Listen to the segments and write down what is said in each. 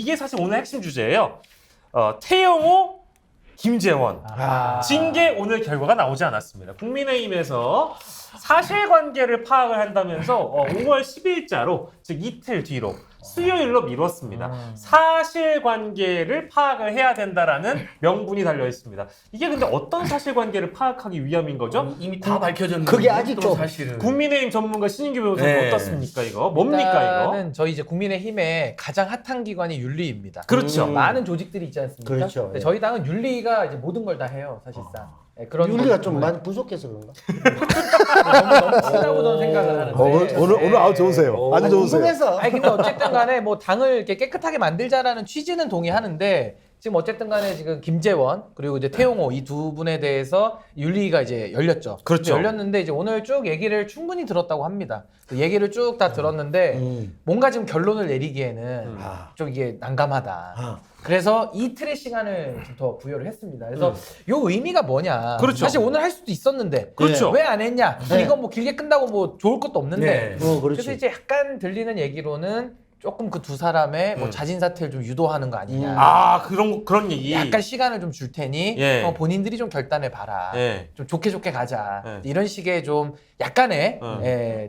이게 사실 오늘 핵심 주제예요. 태영호, 김재원 징계 오늘 결과가 나오지 않았습니다. 국민의힘에서 사실관계를 파악을 한다면서 5월 10일자로 즉 이틀 뒤로 수요일로 미뤘습니다. 사실관계를 파악을 해야 된다라는 명분이 달려 있습니다. 이게 근데 어떤 사실관계를 파악하기 위함인 거죠? 이미 다 밝혀졌는데 그게 아직 좀 사실은 국민의힘 전문가 신인규 변호사님 네. 어떻습니까 이거? 뭡니까 이거? 일단은 저희 이제 국민의힘의 가장 핫한 기관이 윤리입니다. 그렇죠. 많은 조직들이 있지 않습니까? 그렇죠. 근데 예. 저희 당은 윤리가 이제 모든 걸 다 해요, 사실상. 예, 그런 윤리가 거기 좀 때문에 많이 부족해서 그런가? 너무 넘친다고 저는 생각을 하는데. 오늘 아주 좋으세요. 아주 좋으세요. 궁금해서. 아니 근데 어쨌든 간에 뭐 당을 이렇게 깨끗하게 만들자라는 취지는 동의하는데 지금 어쨌든 간에 지금 김재원 그리고 이제 태용호 이 두 분에 대해서 윤리가 이제 열렸죠. 그렇죠. 열렸는데 이제 오늘 쭉 얘기를 충분히 들었다고 합니다. 그 얘기를 쭉 다 들었는데 뭔가 지금 결론을 내리기에는 좀 이게 난감하다. 그래서 이틀의 시간을 좀 더 부여를 했습니다. 그래서 요 의미가 뭐냐. 그렇죠. 사실 오늘 할 수도 있었는데 그렇죠. 왜 안 했냐. 네. 이건 뭐 길게 끝나고 뭐 좋을 것도 없는데 네. 그렇지. 그래서 이제 약간 들리는 얘기로는 조금 그 두 사람의 뭐 자진 사퇴를 좀 유도하는 거 아니냐. 아 그런 얘기. 약간 시간을 좀 줄 테니 예. 본인들이 좀 결단해 봐라. 예. 좀 좋게 가자. 예. 이런 식의 좀 약간의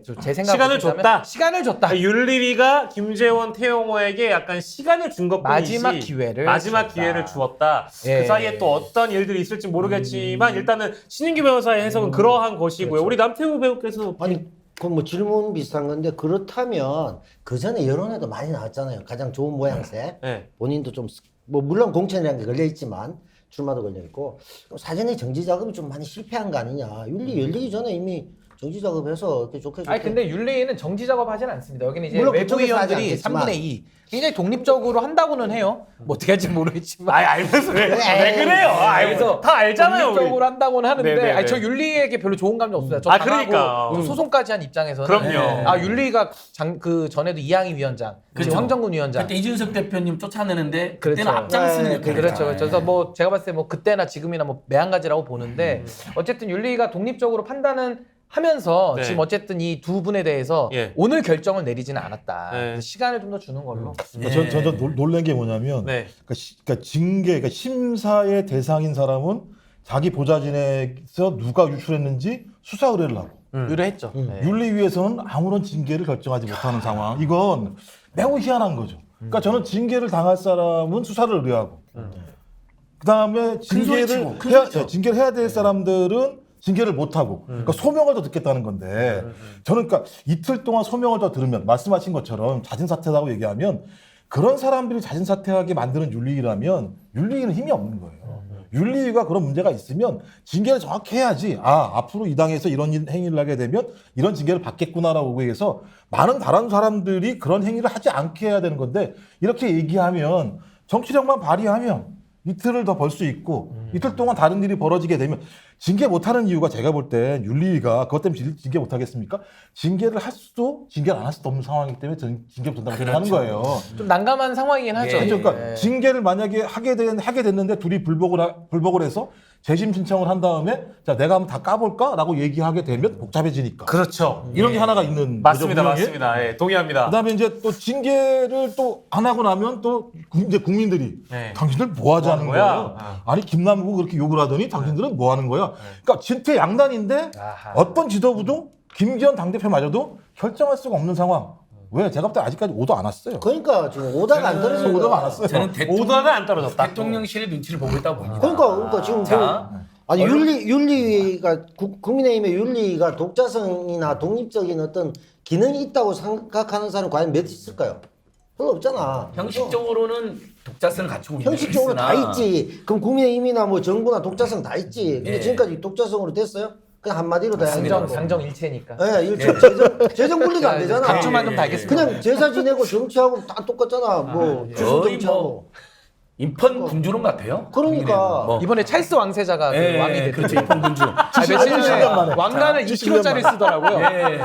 좀 제 생각 시간을 줬다? 시간을 줬다. 윤리위가 김재원, 태용호에게 약간 시간을 준 것뿐이지 마지막 기회를 마지막 줬다. 기회를 주었다. 예. 그 사이에 또 어떤 일들이 있을지 모르겠지만 일단은 신인규 변호사의 해석은 그러한 것이고요. 그렇죠. 우리 남태우 배우께서 아니, 그 뭐 질문 비슷한 건데 그렇다면 그 전에 여론에도 많이 나왔잖아요. 가장 좋은 모양새. 네. 본인도 좀 뭐 물론 공천이라는 게 걸려 있지만 출마도 걸려 있고 사전에 정지 작업이 좀 많이 실패한 거 아니냐. 윤리 열리기 전에 이미 정지 작업해서 이렇게 좋게. 아니 근데 윤리위는 정지 작업하진 않습니다. 여기는 이제 물론 외부 그쪽에서 하지 위원들이 않겠지만. 3분의 2 굉장히 독립적으로 한다고는 해요. 뭐 어떻게 할지 모르겠지만. 알면서 왜 그래요? 그래서 다 알잖아요. 우리. 독립적으로 한다고는 하는데 네네네. 아니, 저 윤리에게 별로 좋은 감정 없어요. 저 아, 당하고 그러니까. 소송까지 한 입장에서는 그럼요. 아 윤리가 그 전에도 이양희 위원장, 그렇죠. 지금 황정근 위원장 그때 이준석 대표님 쫓아내는데 그렇죠. 그때는 앞장서는 네, 역할을 그렇죠. 했잖아요. 그래서 뭐 제가 봤을 때 뭐 그때나 지금이나 뭐 매한가지라고 보는데 어쨌든 윤리가 독립적으로 판단은 하면서 네. 지금 어쨌든 이 두 분에 대해서 예. 오늘 결정을 내리지는 않았다. 네. 그래서 시간을 좀 더 주는 걸로. 저 놀란 게 뭐냐면 네. 그러니까 징계, 그러니까 심사의 대상인 사람은 자기 보좌진에서 누가 유출했는지 수사 의뢰를 하고 의뢰했죠. 네. 윤리위에서는 아무런 징계를 결정하지 못하는 상황. 이건 매우 희한한 거죠. 그러니까 저는 징계를 당할 사람은 수사를 의뢰하고 그다음에 징계를 해야 될 사람들은 징계를 못하고 그러니까 소명을 더 듣겠다는 건데 저는 그러니까 이틀 동안 소명을 더 들으면 말씀하신 것처럼 자진사퇴라고 얘기하면 그런 사람들이 자진사퇴하게 만드는 윤리위라면 윤리위는 힘이 없는 거예요. 윤리위가 그런 문제가 있으면 징계를 정확히 해야지 앞으로 이 당에서 이런 행위를 하게 되면 이런 징계를 받겠구나라고 해서 많은 다른 사람들이 그런 행위를 하지 않게 해야 되는 건데 이렇게 얘기하면 정치력만 발휘하면 이틀을 더 벌 수 있고 이틀 동안 다른 일이 벌어지게 되면 징계 못하는 이유가 제가 볼 때 윤리위가 그것 때문에 징계 못하겠습니까? 징계를 할 수도 징계를 안 할 수도 없는 상황이기 때문에 저는 징계 못한다고 생각하는 거예요. 좀 난감한 상황이긴 하죠. 그렇죠. 그러니까 예. 징계를 만약에 하게 됐는데 둘이 불복을 해서 재심 신청을 한 다음에 자 내가 한번 다 까볼까라고 얘기하게 되면 복잡해지니까. 그렇죠. 이런 게 하나가 있는 맞습니다. 거죠, 분명히. 맞습니다. 예, 동의합니다. 그다음에 이제 또 징계를 또 안 하고 나면 또 이제 국민들이 네. 당신들 뭐 하자는 뭐 하는 거야? 거야? 아니 김남국 그렇게 욕을 하더니 당신들은 뭐 하는 거야? 그러니까 진퇴양난인데 아하. 어떤 지도부도 김기현 당대표마저도 결정할 수가 없는 상황. 왜 제가 볼 때 아직까지 오도 안 왔어요. 그러니까 지금 오다가 안 떨어져. 오도가 안 왔어요. 저는 오더가 안 떨어졌다. 대통령실의 눈치를 보고 있다고 봅니다. 그러니까 지금 자, 아니 윤리가 국민의힘의 윤리가 독자성이나 독립적인 어떤 기능이 있다고 생각하는 사람 과연 몇 있을까요? 별로 없잖아. 형식적으로는 독자성을 갖추고 있는 형식적으로 다 있으나 있지. 그럼 국민의힘이나 뭐 정부나 독자성 다 있지. 근데 예. 지금까지 독자성으로 됐어요? 그냥 한마디로 다 상정 일체니까. 예, 재정 분리도 안 되잖아. 각주만 좀 달겠습니다. 그냥 제사 지내고 정치하고 다 똑같잖아. 뭐 주수 거의 정치하고. 뭐 인펀 군주론 같아요. 그러니까. 뭐. 이번에 찰스 왕세자가 그 예, 왕이 됐죠. 그렇죠. 인펀 군주. 며칠 전에 왕관을 2kg짜리 쓰더라고요. 예.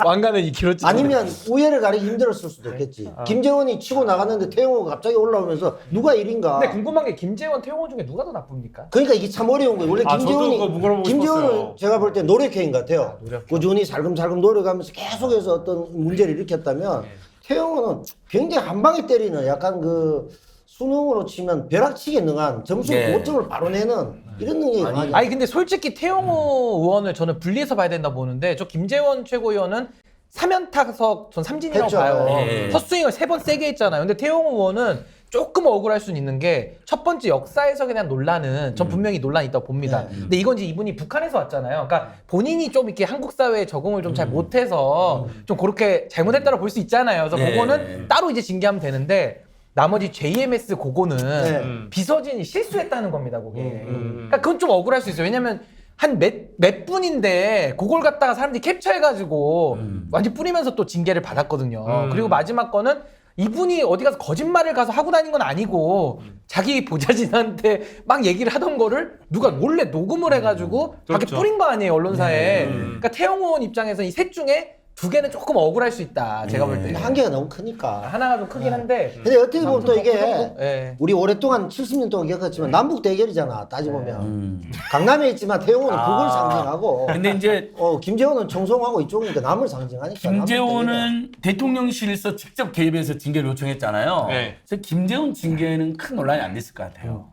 왕관을 2kg짜리. 아니면 우열을 가리기 힘들었을 수도 있겠지. 김재원이 치고 나갔는데 태용호가 갑자기 올라오면서 누가 1인가. 근데 궁금한 게 김재원, 태용호 중에 누가 더 나쁩니까? 그러니까 이게 참 어려운 거예요. 원래 저도 그거 물어보고 김재원은 싶었어요. 제가 볼 때 노력해인 것 같아요. 노력해. 꾸준히 살금살금 노력하면서 계속해서 어떤 문제를 일으켰다면 태영호는 굉장히 한 방에 때리는 약간 그 수능으로 치면 벼락치기 능한 점수 네. 고점을 바로 내는 이런 능력이 강하죠. 아니 근데 솔직히 태영호 의원을 저는 분리해서 봐야 된다고 보는데 저 김재원 최고위원은 3연타석 전 삼진이라고 했죠. 봐요. 네. 헛스윙을 3번 세게 했잖아요. 근데 태영호 의원은 조금 억울할 수는 있는 게 첫 번째 역사 해석에 대한 논란은 전 분명히 논란이 있다고 봅니다. 네. 근데 이건 이제 이분이 북한에서 왔잖아요. 그러니까 본인이 좀 이렇게 한국 사회에 적응을 좀 잘 못해서 좀 그렇게 잘못했다고 볼 수 있잖아요. 그래서 네. 그거는 따로 이제 징계하면 되는데 나머지 JMS 그거는 네. 비서진이 실수했다는 겁니다. 그게. 그러니까 그건 좀 억울할 수 있어요. 왜냐면 한 몇 분인데 그걸 갖다가 사람들이 캡처해가지고 완전 뿌리면서 또 징계를 받았거든요. 그리고 마지막 거는 이분이 어디 가서 거짓말을 가서 하고 다닌 건 아니고 자기 보좌진한테 막 얘기를 하던 거를 누가 몰래 녹음을 해가지고 밖에 그렇죠. 뿌린 거 아니에요, 언론사에. 그러니까 태영호 의원 입장에서 이 셋 중에 2개는 조금 억울할 수 있다, 제가 볼 때는. 한계가 너무 크니까. 하나가 좀 크긴 한데. 근데 어떻게 보면 또 이게 예. 우리 오랫동안 70년 동안 겪었지만 남북 대결이잖아. 따지보면 강남에 있지만 태영호는 북을 상징하고 근데 이제 김재원은 청송하고 이쪽이니까 남을 상징하니까. 김재원은 대통령실에서 직접 개입해서 징계를 요청했잖아요. 네. 그래서 김재원 징계는 큰 논란이 안 됐을 것 같아요.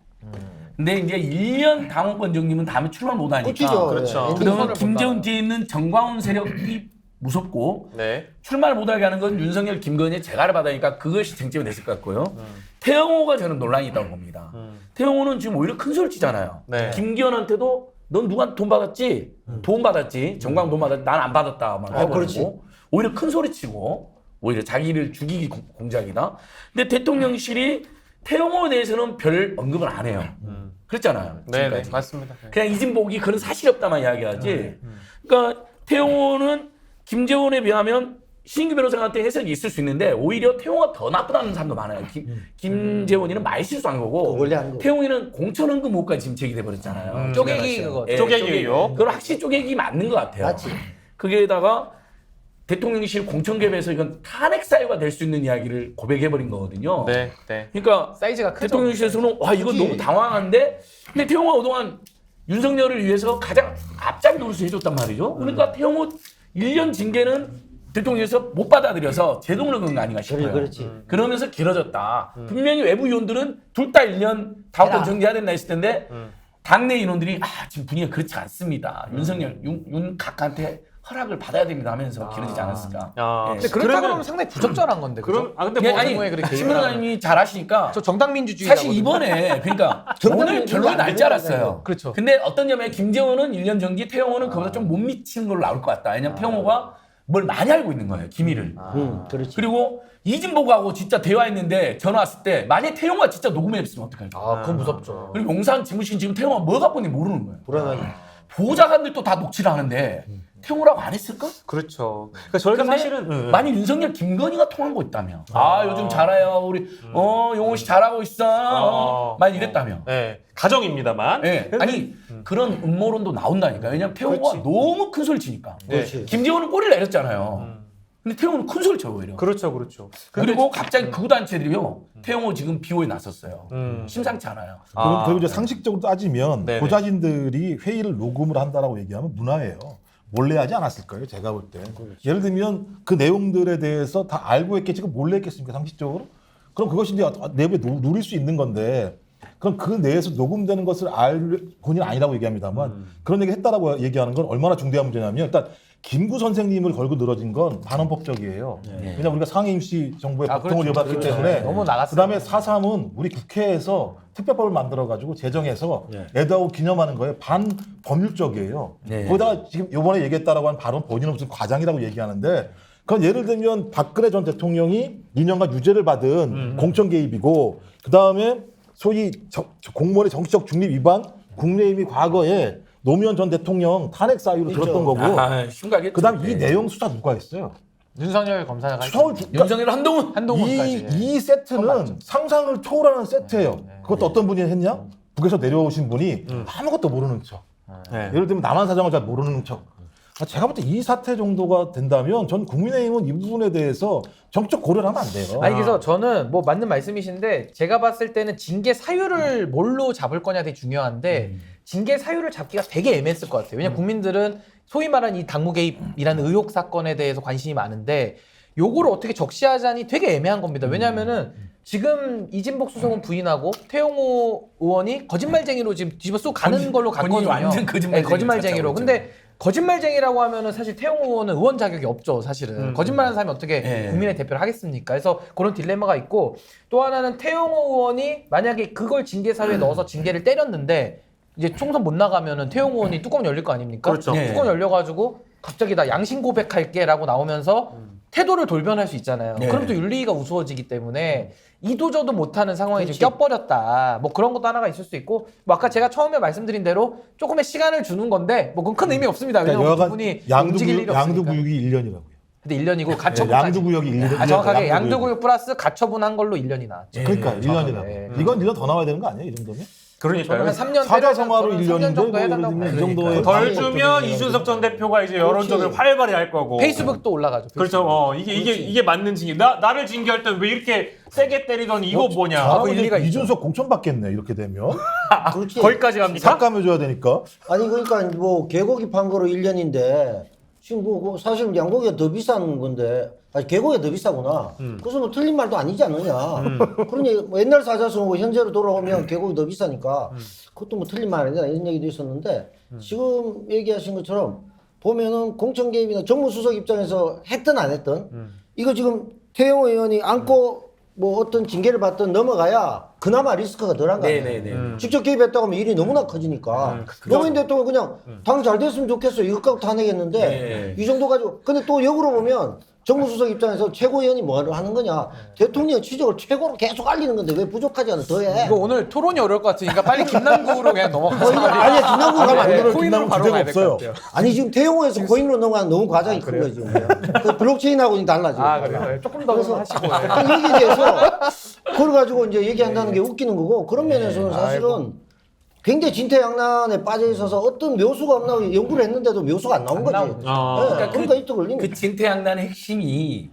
근데 이제 1년 당원권 정리면 다음에 출마 못 하니까. 끝이죠. 그렇죠. 그러면 못 김재원 나가요. 뒤에 있는 정광훈 세력이 무섭고 네. 출마를 못하게 하는 건 윤석열, 김건희의 재가를 받으니까 그것이 쟁점이 됐을 것 같고요. 태영호가 저는 논란이 있다고 봅니다. 태영호는 지금 오히려 큰 소리 치잖아요. 네. 김기현한테도 넌 누구한테 돈 받았지? 돈 받았지? 정광훈 돈 받았지? 난 안 받았다. 막 해버리고 그렇지. 오히려 큰 소리 치고 오히려 자기를 죽이기 공작이다. 근데 대통령실이 태영호에 대해서는 별 언급을 안 해요. 그랬잖아요. 네, 네, 지금까지. 맞습니다. 그냥 이진복이 그런 사실이 없다만 이야기하지. 그러니까 태영호는 김재원에 비하면 신인규 변호사한테 해석이 있을 수 있는데 오히려 태영호가 더 나쁘다는 사람도 많아요. 김재원이는 말실수한 거고 원래 한 거. 태영이는 공천헌금 의혹까지 지금 제기돼 버렸잖아요. 쪼개기 그거. 예, 쪼개기 의혹. 그건 확실히 쪼개기 맞는 것 같아요. 맞지. 거기에다가 대통령실 공천 개입에서 이건 탄핵 사유가 될 수 있는 이야기를 고백해버린 거거든요. 네, 네. 그러니까 사이즈가 크죠. 대통령실에서는 와 이거 너무 당황한데 근데 태영호가 그동안 윤석열을 위해서 가장 앞자리 노릇을 해줬단 말이죠. 그러니까 태영호 1년 징계는 대통령에서 못 받아들여서 제동을 건 거 아닌가 싶어요. 그렇지. 그러면서 길어졌다. 분명히 외부 위원들은 둘 다 1년 다음번 정리해야 된다 했을 텐데 당내 인원들이 지금 분위기가 그렇지 않습니다. 윤석열, 윤 각한테 허락을 받아야 됩니다 하면서 길어지지 않았을까. 아, 예. 근데 그렇다 그러면 상당히 부적절한 건데. 그죠? 근데 예, 뭐 아니 정부에 그렇게 신 변호사님이 잘 아시니까 저 정당민주주의. 사실 이번에 그러니까 오늘 결론이 날 줄 알았어요. 그렇죠. 근데 어떤 점에 김재원은 1년 정지, 태영호는 그보다 좀 못 미치는 걸로 나올 것 같다. 왜냐면 태영호가 뭘 많이 알고 있는 거예요. 기밀을. 그렇지. 그리고 이진복하고 진짜 대화했는데 전화 왔을 때 만약에 태영호가 진짜 녹음했으면 어떡할까? 그건 무섭죠. 그리고 용산 지무실 지금 태영호가 뭐 갖고 있는지 모르는 거예요. 불안하게. 보좌관들도 다 녹취를 하는데 태영호라고 안 했을까? 그렇죠. 그러니까 저희가 근데 사실은 만약 윤석열, 김건희가 통한 거 있다며. 요즘 잘해요. 우리 용호 씨 잘하고 있어. 많이 이랬다며. 네, 가정입니다만. 예. 아니 그런 음모론도 나온다니까. 왜냐면 태용호가 그렇지. 너무 큰 소리 치니까. 그렇지. 김재원은 꼬리를 내렸잖아요. 근데 태용호는 큰 소리 쳐 오히려. 그렇죠, 그렇죠. 그리고 갑자기 극우단체들이요. 태용호 지금 비호에 나섰어요. 음. 심상치 않아요. 그리고 이제 상식적으로 따지면 네네. 보좌진들이 회의를 녹음을 한다라고 얘기하면 문화예요. 몰래 하지 않았을 거예요, 제가 볼 때. 예를 들면 그 내용들에 대해서 다 알고 했겠지, 그 몰래 했겠습니까, 상식적으로? 그럼 그것이 이제 내부에 누릴 수 있는 건데, 그럼 그 내에서 녹음되는 것을 알 본인은 아니라고 얘기합니다만, 그런 얘기 했다라고 얘기하는 건 얼마나 중대한 문제냐면, 일단 김구 선생님을 걸고 늘어진 건 반헌법적이에요. 왜냐하면 우리가 상임시 정부의 법통을 그렇죠. 이어받기 그렇죠. 때문에 너무 나갔어요. 그다음에 4.3은 우리 국회에서 특별법을 만들어가지고 제정해서 애도하고 기념하는 거에 반법률적이에요. 네. 거기다가 지금 이번에 얘기했다라고 한 발언 본인은 무슨 과장이라고 얘기하는데 그건 예를 들면 박근혜 전 대통령이 2년간 유죄를 받은 공천 개입이고 그다음에 소위 공무원의 정치적 중립 위반 국내임이 과거에 노무현 전 대통령 탄핵 사유로 들었던 거고 심각했죠. 그다음 네. 이 내용 수사 누가 했어요? 윤석열 검사가 서울 윤석열 한동훈. 한동훈까지. 이 세트는 상상을 초월하는 세트예요. 그것도 어떤 분이 했냐? 북에서 내려오신 분이 아무것도 모르는 척. 네. 예를 들면 남한 사정을 잘 모르는 척. 제가 볼 때 이 사태 정도가 된다면 전 국민의힘은 이 부분에 대해서 정적 고려를 하면 안 돼요. 아니 그래서 저는 뭐 맞는 말씀이신데 제가 봤을 때는 징계 사유를 뭘로 잡을 거냐 되게 중요한데 징계 사유를 잡기가 되게 애매했을 것 같아요. 왜냐면 국민들은 소위 말하는 이 당무 개입이라는 의혹 사건에 대해서 관심이 많은데 요거를 어떻게 적시하자니 되게 애매한 겁니다. 왜냐하면은 지금 이진복 수석은 부인하고 태용호 의원이 거짓말쟁이로 지금 뒤집어 쓰고 가는 걸로 본인이 갔거든요. 완전 거짓말쟁이 거짓말쟁이로. 찾아오죠. 근데 거짓말쟁이라고 하면은 사실 태용호 의원은 의원 자격이 없죠, 사실은. 거짓말하는 사람이 어떻게 예. 국민의 대표를 하겠습니까? 그래서 그런 딜레마가 있고 또 하나는 태용호 의원이 만약에 그걸 징계사유에 넣어서 징계를 때렸는데 이제 총선 못 나가면은 태용호 의원이 뚜껑 열릴 거 아닙니까? 그렇죠. 예. 뚜껑 열려가지고 갑자기 나 양심 고백할게라고 나오면서 태도를 돌변할 수 있잖아요. 네. 그럼 또 윤리위가 우스워지기 때문에 이도저도 못하는 상황에 지금 껴버렸다. 뭐 그런 것도 하나가 있을 수 있고 뭐 아까 제가 처음에 말씀드린 대로 조금의 시간을 주는 건데 뭐 그건 큰 의미 없습니다. 왜냐면 두 분이 움직일 일이 없으니까. 양도구역이 1년이라고요. 근데 1년이고 가처분까지. 양도구역이 1년. 아, 정확하게 양도구역 플러스 가처분한 걸로 1년이 나왔죠. 그러니까 정확하게. 1년이라고. 예. 이건 1년 더 나와야 되는 거 아니에요? 이 정도면? 그러니까요. 한 3년 사자성어로 3년 1년인데 정도 해야 예를 된다고 들면 이 봐요. 정도의 덜 방법 주면 때문에 이준석 전 대표가 이제 여론전을 활발히 할 거고. 페이스북도 올라가죠. 그렇죠. 이게 맞는 징계. 나를 징계할 땐 왜 이렇게 세게 때리더니 이거 뭐냐. 잘하면 일리가 이제 있죠. 이준석 공천 받겠네 이렇게 되면 그렇지. 거기까지 갑니까? 삭감해줘야 되니까. 아니 그러니까 뭐 개고기 판 거로 1년인데 지금 뭐 사실 양고기가 더 비싼 건데 아니 개고기가 더 비싸구나. 그래서 뭐 틀린 말도 아니지 않느냐. 그러니 뭐 옛날 사자성어고 현재로 돌아오면 개고기 더 비싸니까 그것도 뭐 틀린 말 아니다 이런 얘기도 있었는데 지금 얘기하신 것처럼 보면은 공천 개입이나 정무수석 입장에서 했든 안 했든 이거 지금 태영호 의원이 안고 뭐 어떤 징계를 받든 넘어가야 그나마 리스크가 덜한 거 아니에요. 네네네. 직접 개입했다고 하면 일이 너무나 커지니까 노무현 대통령 그냥 당 잘 됐으면 좋겠어 이것 갖고 타내겠는데 네. 이 정도 가지고 근데 또 역으로 보면 정무수석 입장에서 최고위원이 뭐를 하는 거냐 대통령 지적을 최고로 계속 알리는 건데 왜 부족하지 않아 더해 이거 오늘 토론이 어려울 것 같으니까 빨리 김남국으로 그냥 넘어가자. 아니 김남국 가면 안 네, 되는 코인으로 바로 가야 될 것 없어요. 같아요. 아니 지금 태용호에서 코인으로 넘어가는 너무 과정이 큰 거지 그 블록체인하고는 달라지고 아 그래요? 조금 더 하시고. 그 얘기에 대해서 그걸 가지고 이제 얘기한다는 게 웃기는 거고 그런 면에서는 사실은 굉장히 진퇴양난에 빠져 있어서 어떤 묘수가 안 나오고 연구를 했는데도 묘수가 안 나온 거지. 나오죠. 네, 그러니까 이또 걸린 그 거지. 진퇴양난의 핵심이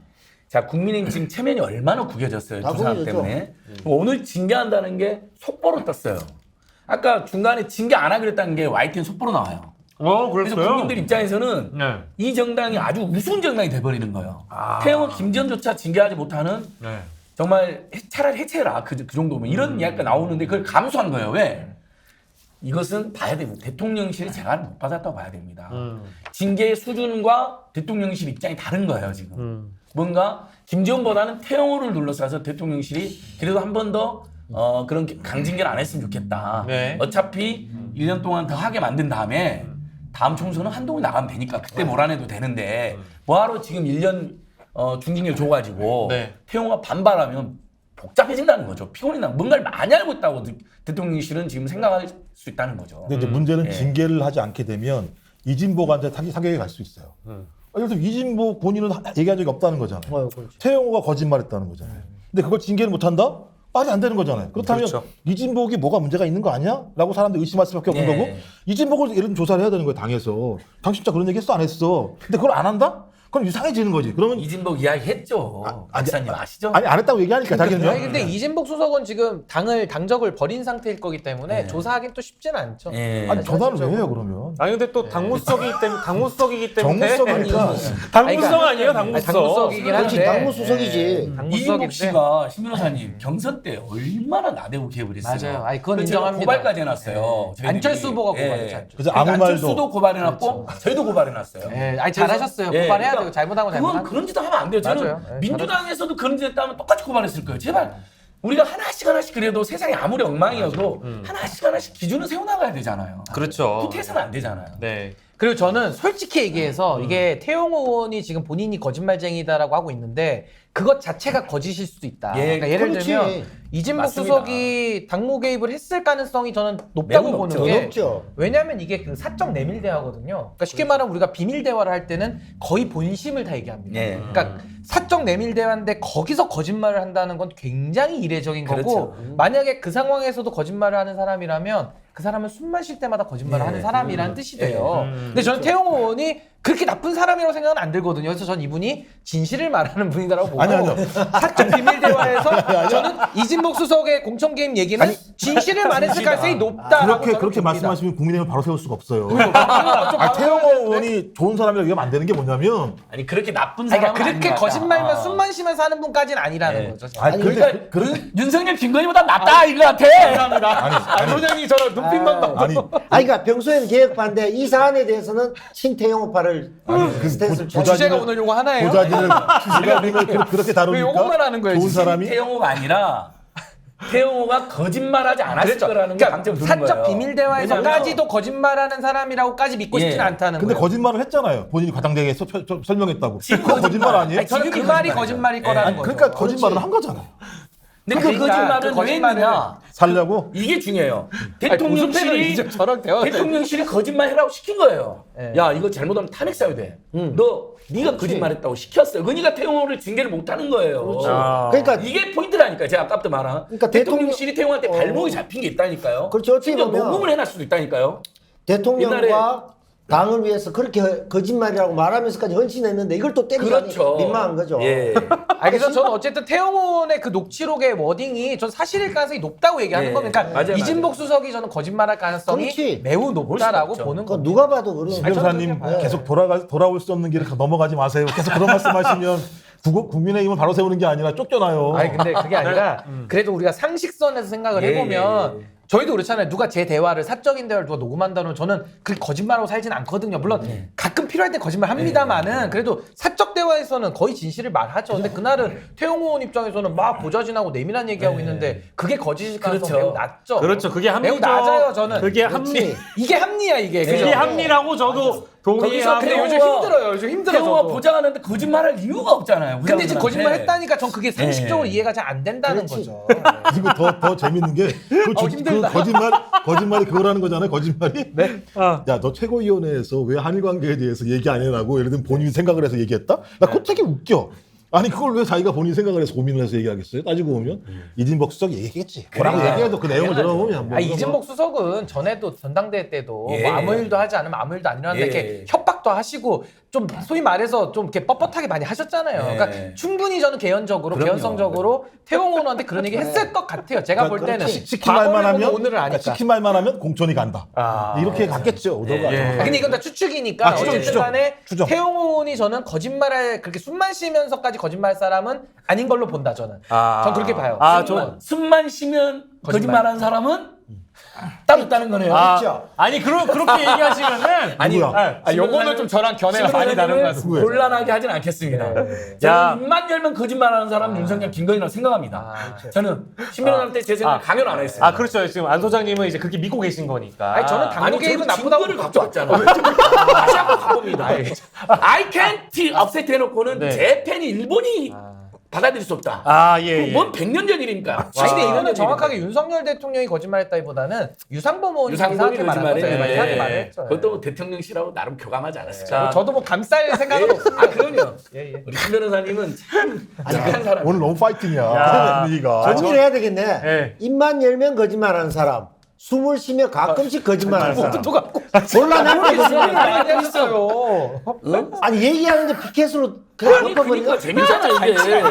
자 국민의힘 지금 체면이 얼마나 구겨졌어요. 다 두 사람 구겨졌죠. 때문에. 오늘 징계한다는 게 속보로 떴어요. 아까 중간에 징계 안 하기로 했다는 게 YTN 속보로 나와요. 그래서 그랬어요? 국민들 입장에서는 네. 이 정당이 아주 우스운 정당이 돼버리는 거예요. 태영호 김지현조차 징계하지 못하는 네. 정말 차라리 해체해라 그 정도면 이런 이야기가 나오는데 그걸 감수한 거예요. 왜? 이것은 봐야 됩니다. 대통령실이 재간을 못 받았다고 봐야 됩니다. 징계의 수준과 대통령실 입장이 다른 거예요 지금. 뭔가 김지현보다는 태영호를 둘러싸서 대통령실이 그래도 한 번 더 그런 강징계를 안 했으면 좋겠다. 네. 어차피 1년 동안 더 하게 만든 다음에 다음 총선은 한동훈 나가면 되니까 그때 몰아내도 되는데 뭐하러 지금 1년 중징계 줘가지고 네. 태영호가 반발하면 복잡해진다는 거죠. 피곤이 나 뭔가를 많이 알고 있다고 대통령실은 지금 생각할 수 있다는 거죠. 근데 이제 문제는 예. 징계를 하지 않게 되면 이진복한테 사격이 갈 수 있어요. 예를 들어 이진복 본인은 얘기한 적이 없다는 거잖아요. 그렇지. 태영호가 거짓말했다는 거잖아요. 근데 그걸 징계를 못한다? 말이 안 되는 거잖아요. 그렇다면 그렇죠. 이진복이 뭐가 문제가 있는 거 아니야? 라고 사람들이 의심할 수밖에 없는 네. 거고 이진복을 예를 들면 조사를 해야 되는 거예요. 당에서. 당신 진짜 그런 얘기 했어? 안 했어? 근데 그걸 안 한다? 그럼 이상해지는 거지. 그러면 이진복 이야기했죠. 박사님 아시죠? 아니 안 했다고 얘기하니까 자기는요. 아니 근데 이진복 수석은 지금 당적을 버린 상태일 거기 때문에 조사하긴 또 쉽지는 않죠. 예. 아니 전화를 왜 해요 그러면? 아니 근데 또 당무석이기 때문에 정무석이니까 당무석 아니에요 아니, 당무석. 당무석이긴 그렇지 한데 당무수석이지. 이진복 씨가 신 변호사님 경선 때 얼마나 나대고 개입을 했어요. 맞아요. 아니, 그건 제가 인정합니다. 고발까지 해놨어요. 저희들이. 안철수 후보가 고발했죠. 안철수. 그래서 아무 말도 안철수도 고발해놨고 저희도 고발해놨어요. 예, 아니 잘하셨어요. 예, 고발해야 그러니까 되고 잘못한 건 그건 잘못한 그런 짓 하면 안 돼요. 저는 맞아요. 예, 민주당에서도 그런 짓 했다면 똑같이 고발했을 거예요. 제발 우리가 하나씩 그래도 세상이 아무리 엉망이어도 하나씩 기준을 세워나가야 되잖아요. 그렇죠. 후퇴해서는 안 되잖아요. 네. 그리고 저는 솔직히 얘기해서 이게 태용호 의원이 지금 본인이 거짓말쟁이다라고 하고 있는데 그것 자체가 거짓일 수도 있다. 예, 그러니까 예를 그렇지. 들면 이진복 맞습니다. 수석이 당무 개입을 했을 가능성이 저는 높다고 매우 보는 높죠. 게 높죠. 왜냐하면 이게 그 사적 내밀 대화거든요. 그러니까 쉽게 말하면 우리가 비밀 대화를 할 때는 거의 본심을 다 얘기합니다. 예. 그러니까 사적 내밀 대화인데 거기서 거짓말을 한다는 건 굉장히 이례적인 거고 그렇죠. 만약에 그 상황에서도 거짓말을 하는 사람이라면 그 사람은 숨 마실 때마다 거짓말을 예. 하는 사람이라는 뜻이 돼요. 근데 저는 태용호 의원이 그렇게 나쁜 사람이라고 생각은 안 들거든요. 그래서 전 이분이 진실을 말하는 분이라고 보고 아니요. 사적 비밀 대화에서 저는 이진복 수석의 공천 게임 얘기는 진실을 말했을 가능성이 높다라고 그렇게 봅니다. 말씀하시면 국민의힘을 바로 세울 수가 없어요. 좀 태영호 의원이 좋은 사람이라고 얘기하면 안 되는 게 뭐냐면 아니 그렇게 나쁜 아니, 사람은 그러니까 그렇게 아닌 것 같다. 거짓말만 숨만 쉬면서 하는 분까지는 아니라는 거죠. 아니 그러니까 근데 윤석열 김건희보다 낫다 이거 같아. 아니 소장이 저런 눈빛만 봐. 아니 그러니까 평소에는 개혁파인데 이 사안에 대해서는 친태영호파를 스탠스를 취하고 주제가 오늘 요거 하나예요? 보좌진을 그렇게 왜 다루니까 요것만 하는 거예요, 좋은 지금? 사람이 태영호가 아니라 태영호가 거짓말하지 않았을 거라는 게 강점 두는 거예요. 사적 비밀 대화에서까지도 거짓말하는 사람이라고까지 믿고 예. 싶지는 않다는 근데 거예요. 거짓말을 했잖아요. 본인이 과장되게 설명했다고. 그거 거짓말 아니에요? 아니, 저는 그 말이 거짓말일 거라는 아니, 거죠. 그러니까 거짓말을 한 거잖아요. 근데 그러니까 그 거짓말은 그 왜 거짓말을- 했느냐? 살려고 이게 중요해요. 대통령실이 대통령실이 이제 저랑 대화가 대통령실이 거짓말해라고 시킨 거예요. 예. 야 이거 잘못하면 탄핵 사유 돼. 네가 거짓말했다고 시켰어요. 그러니까 태영호를 징계를 못하는 거예요. 그러니까 이게 포인트라니까 제가 아까부터 말한. 그러니까 대통령실이 태영호한테 발목이 잡힌 게 있다니까요. 그렇죠. 어떻게 심지어 보면 녹음을 해놨을 수도 있다니까요. 대통령과 당을 위해서 그렇게 거짓말이라고 말하면서까지 헌신했는데 이걸 또 때리자니 그렇죠. 민망한 거죠. 예. 그래서 저는 어쨌든 태영호의 그 녹취록의 워딩이 전 사실일 가능성이 높다고 얘기하는 예. 겁니다. 그러니까 맞아요, 이진복 수석이 저는 거짓말할 가능성이 그렇지. 매우 높다라고 없죠. 보는 그거 겁니다. 누가 봐도 그런. 아니, 저는 변호사님 그렇게 봐요. 계속 돌아올 수 없는 길을 넘어가지 마세요. 계속 그런 말씀하시면 국민의힘을 바로 세우는 게 아니라 쫓겨나요. 아니 근데 그게 아니라 그래도 우리가 상식선에서 생각을 예, 해보면 저희도 그렇잖아요. 누가 제 대화를 사적인 대화를 누가 녹음한다면 저는 그렇게 거짓말하고 살진 않거든요. 물론 가끔 필요할 때 거짓말 합니다만은 그래도 사적 대화에서는 거의 진실을 말하죠. 근데 그날은 태영호 의원 입장에서는 막 보좌진하고 내밀한 얘기하고 있는데 그게 거짓일 가능성이 그렇죠. 매우 낮죠. 그렇죠. 그게 매우 합리죠. 낮아요. 저는 그게 그렇지. 합리. 이게 합리야 이게. 그죠? 그게 합리라고 저도 동의하고. 근데 요즘 힘들어요. 요즘 힘들어. 태영호가 저도. 보장하는데 거짓말할 이유가 없잖아요. 근데 지금 거짓말 부장님한테. 했다니까 전 그게 상식적으로 이해가 잘 안 된다는 그렇지. 거죠. 그리고 더 재밌는 게 그 거짓말이 그거라는 거잖아요. 거짓말이. 네. 야, 너 최고위원회에서 왜 한일 관계에 대해서 얘기 안 해라고 예를 들면 본인이 생각을 해서 얘기했다? 나 그거 되게 웃겨. 아니 그걸 왜 자기가 본인 생각을 해서 고민을 해서 얘기하겠어요? 따지고 보면 이진복 수석이 얘기했지. 뭐라고 얘기해도 그 내용을 들어보면 뭐 이진복 수석은 전에도 전당대회 때도 예. 뭐 아무 일도 하지 않으면 아무 일도 아니라는데 예. 이렇게 협박도 하시고 좀 소위 말해서 좀 이렇게 뻣뻣하게 많이 하셨잖아요. 예. 그러니까 충분히 저는 개연적으로 그럼요. 개연성적으로 태용 의원한테 그런 얘기 했을 것 같아요. 제가 볼 때는 시킨 말만 하면 오늘을 아니까. 시킨 말만 하면 공천이 간다. 이렇게 갔겠죠. 오더가. 예. 근데 이건 다 추측이니까 추정, 어쨌든 추정. 간에 추정. 태용 의원이 저는 거짓말을 그렇게 숨만 쉬면서까지 거짓말 사람은 아닌 걸로 본다 저는. 전 그렇게 봐요. 숨만 쉬면 거짓말하는 사람은 따로 있다는 거네요. 그렇죠. 아니 그렇게 얘기하시면은 누구야? 요거는 좀 저랑 견해가 많이 다른 것 같습니다. 누구예요? 곤란하게 하진 않겠습니다. 야. 저는 입만 열면 거짓말하는 사람 윤석열, 김건희라고 생각합니다. 저는 신변호사한테 제 생각 강요를 안 했습니다. 그렇죠. 지금 안 소장님은 이제 그렇게 믿고 계신 거니까. 아니 저는 당뇨 개입은 나쁘다고 증거를 갖고 왔잖아요. 다시 한번 가봅니다. I can't upset 해놓고는 네. 제 팬이 일본이 받아들일 수 없다. 예. 뭔 100년 전 일입니까? 아니, 근데 70년 이거는 전 정확하게 일인데. 윤석열 대통령이 거짓말했다기보다는 유상범 의원이 유상범이 이상하게 말한 거죠. 거짓말했네. 이상하게 말했죠. 그것도 대통령실하고 나름 교감하지 않았을까. 자, 저도 뭐 감쌀 생각은 없어요. 그럼요. 예. 우리 신 변호사님은 참 착한 사람. 오늘 너무 파이팅이야. 야. 분위기가. 정리를 해야 되겠네. 예. 입만 열면 거짓말하는 사람, 숨을 쉬며 가끔씩 거짓말하는 사람. 또 갖고 곤란한 게 거짓말 거짓말. 많이 하셨어요. 아니 얘기하는데 피켓으로 그냥 아니 덮어버리니까 그러니까 재밌잖아 이게.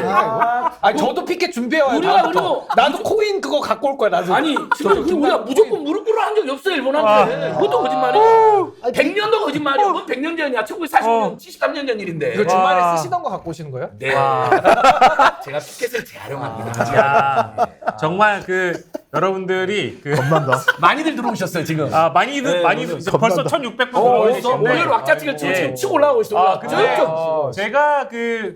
아니 저도 피켓 준비해 와요. 우리가 나도 코인 그거 갖고 올 거야. 나도. 아니 지금 우리가 무조건 무릎 꿇어 한 적이 없어 일본한테. 그것도 거짓말이야. 100년도 거짓말이야. 그건 100년 전이야. 1940년, 73년 전 일인데. 이거 주말에 와. 쓰시던 거 갖고 오시는 거예요? 네. 제가 피켓을 재활용합니다. 야, 정말 여러분들이 겁난다. 많이들 들어오셨어요 지금. 많이들 네, 많이 오늘 이제 벌써 1,600분 벌써 들어오셨는데. 오늘 왁자지를 예. 치고 올라오고 있어. 근데 그죠? 제가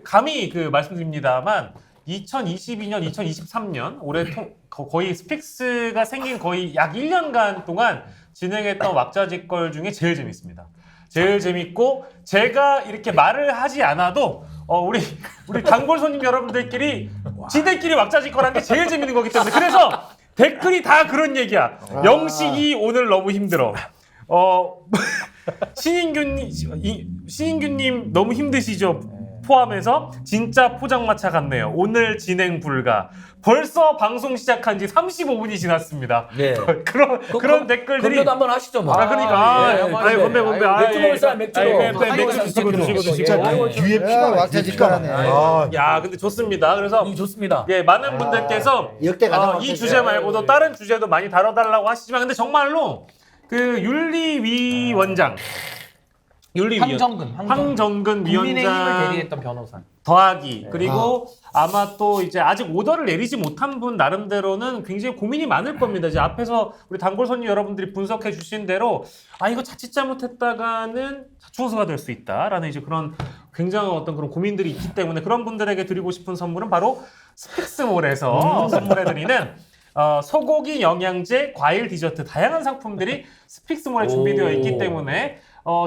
감히 말씀드립니다만 2022년, 2023년 올해 거의 스픽스가 생긴 거의 약 1년간 동안 진행했던 왁자지껄 중에 제일 재밌습니다. 제일 재밌고 제가 이렇게 말을 하지 않아도 우리 단골 손님 여러분들끼리 지들끼리 왁자지껄한 게 제일 재밌는 거기 때문에 그래서 댓글이 다 그런 얘기야. 영식이 오늘 너무 힘들어. 신인규님 너무 힘드시죠? 포함해서 진짜 포장마차 같네요. 오늘 진행 불가. 벌써 방송 시작한 지 35분이 지났습니다. 네. 그런 댓글들이. 건배도 한번 하시죠 뭐. 그러니까 예, 아유 건배. 맥주 먹자 맥주로. 맥주 드시고 진짜 뒤에 피가 왁자지껄하네. 야, 근데 좋습니다. 그래서 분위기 좋습니다. 예, 많은 분들께서 역대 가장 이 주제 말고도 다른 주제도 많이 다뤄달라고 하시지만 근데 정말로 그 윤리위원장 황정근 국민의힘을 위원장 대리했던 변호사. 더하기 그리고 아마 또 이제 아직 오더를 내리지 못한 분 나름대로는 굉장히 고민이 많을 겁니다. 이제 앞에서 우리 단골손님 여러분들이 분석해 주신 대로 이거 자칫 잘못했다가는 자충수가 될 수 있다라는 이제 그런 굉장한 어떤 그런 고민들이 있기 때문에 그런 분들에게 드리고 싶은 선물은 바로 스픽스몰에서 선물해드리는 소고기 영양제, 과일, 디저트 다양한 상품들이 스픽스몰에 준비되어 있기 때문에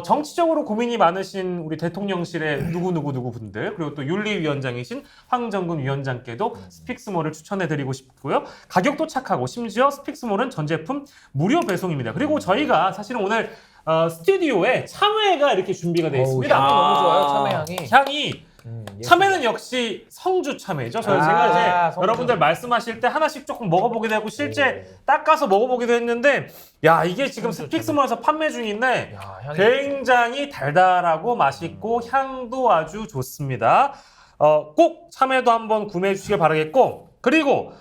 정치적으로 고민이 많으신 우리 대통령실의 누구 분들 그리고 또 윤리위원장이신 황정근 위원장께도 스픽스몰을 추천해드리고 싶고요. 가격도 착하고 심지어 스픽스몰은 전 제품 무료 배송입니다. 그리고 저희가 사실은 오늘 스튜디오에 참외가 이렇게 준비가 되어 있습니다. 향이 너무 좋아요. 참외 향이. 참외는 역시 성주 참외죠. 제가 이제 성주. 여러분들 말씀하실 때 하나씩 조금 먹어보기도 하고 실제 닦아서 먹어보기도 했는데 야 이게 지금 스픽스몰에서 판매 중인데 굉장히 달달하고 맛있고 향도 아주 좋습니다. 꼭 참외도 한번 구매해 주시길 바라겠고 그리고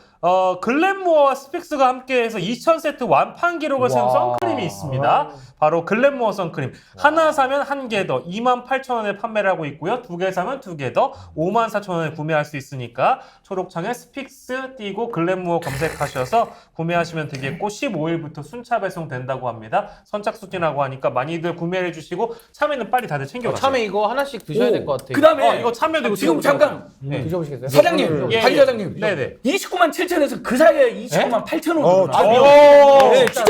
글렌모어와 스픽스가 함께해서 2000세트 완판 기록을 세운 선크림이 있습니다. 바로 글렌모어 선크림. 하나 사면 한 개 더 28,000원에 판매를 하고 있고요. 두 개 사면 두 개 더 54,000원에 구매할 수 있으니까 초록창에 스픽스 띄고 글렌모어 검색하셔서 구매하시면 되겠고 15일부터 순차 배송 된다고 합니다. 선착순이라고 하니까 많이들 구매해 주시고 참외는 빨리 다들 챙겨가세요. 참외 이거 하나씩 드셔야 될 것 같아요. 그다음에 이거 참외도 지금 잠깐 드셔보시겠어요? 사장님, 예, 박 예. 사장님. 네네. 29만 7천에서 그 사이에 29만 8천원. 오.